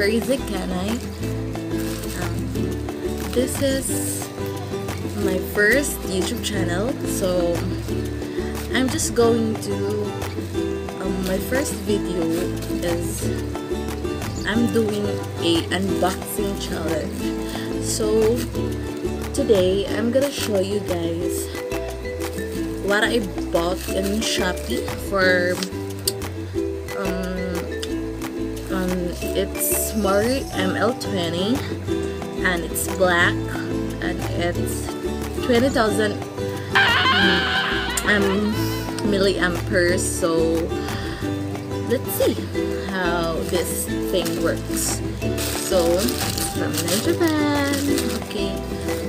Crazy Can I? This is my first YouTube channel, so I'm just going to my first video is I'm doing a unboxing challenge. So today I'm gonna show you guys what I bought in Shopee for it's Morui ML20 and it's black and it's 20,000 milliamperes. So let's see how this thing works. So from Japan. Okay,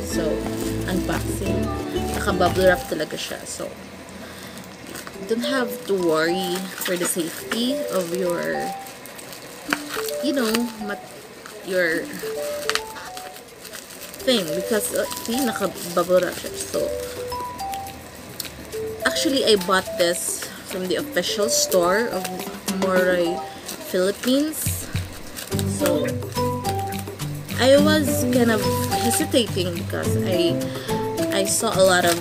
so unboxing. Naka-bubble wrap talaga siya, so you don't have to worry for the safety of your, you know, your thing, because see, naka-bubble wrap siya. So actually I bought this from the official store of Morui, Philippines. So I was kind of hesitating because I saw a lot of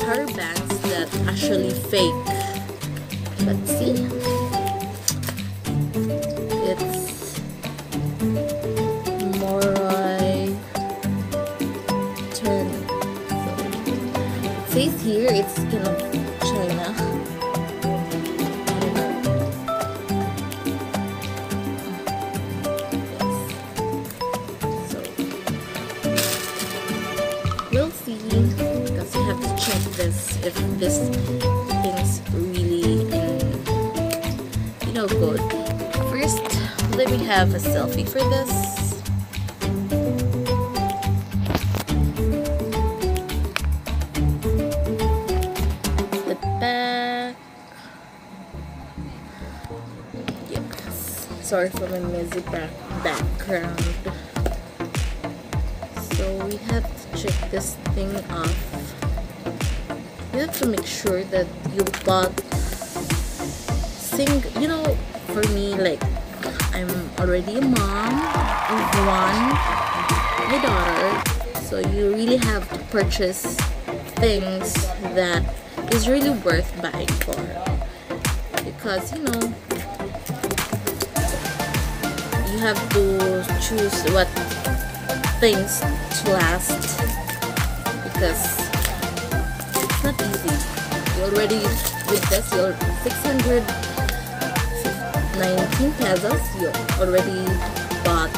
power banks that actually fake. But see, it's Morui 10. So it says here it's kind of China. We'll see, because you have to check this if this thing's really good. First, let me have a selfie for this. The back. Yes. Sorry for my messy background. So we have to check this thing off. You have to make sure that you bought for me, like, I'm already a mom of my daughter, so you really have to purchase things that is really worth buying for, because you have to choose what things to last, because it's not easy. You already, with this, you're 619 pesos. You already bought,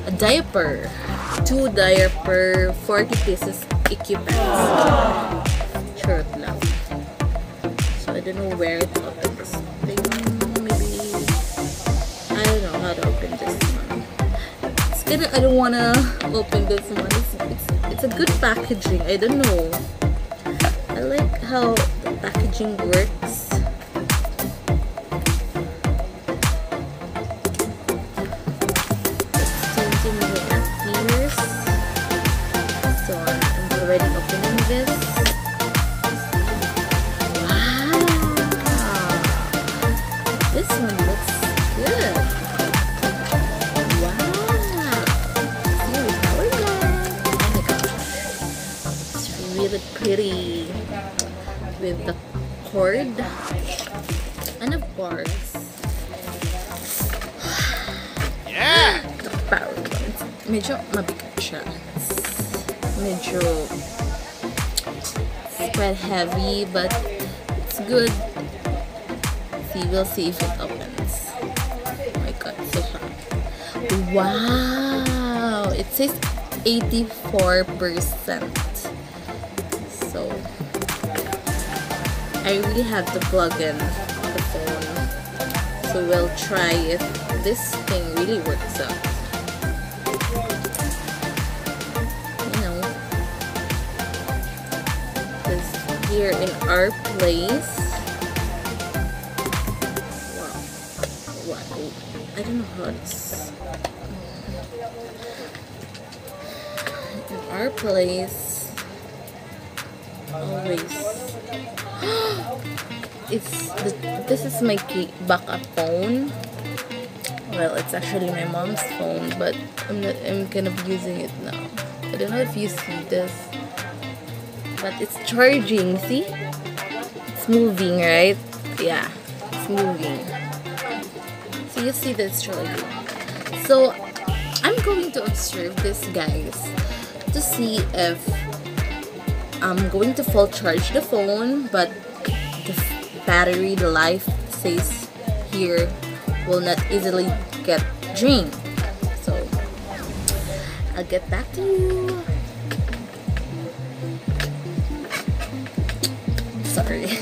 a diaper, 2 diaper, 40 pieces equipment. Shirt lang. So I don't know where it's open. This thing, maybe I don't know how to open this one. I don't wanna open this one. It's a good packaging. I don't know. I like how the packaging works. It's 20 milliamperes. So I'm already opening this. Wow, this one looks good. Really pretty with the cord, and of course, yeah, the Powerbank. Medyo mabigat siya. Medyo it's quite heavy, but it's good. See, we'll see if it opens. Oh my god, so hot. Wow, it says 84%. So I really have to plug in the phone. So we'll try if this thing really works out. Because here in our place, I don't know how it's. In our place, always this is my backup phone. Well, it's actually my mom's phone, but I'm gonna be using it now. I don't know if you see this, but it's charging. See, it's moving, right? Yeah, it's moving. So you see that it's charging. So I'm going to observe this, guys, to see if I'm going to full charge the phone, but the battery, the life says here, will not easily get drained. So I'll get back to you. Sorry.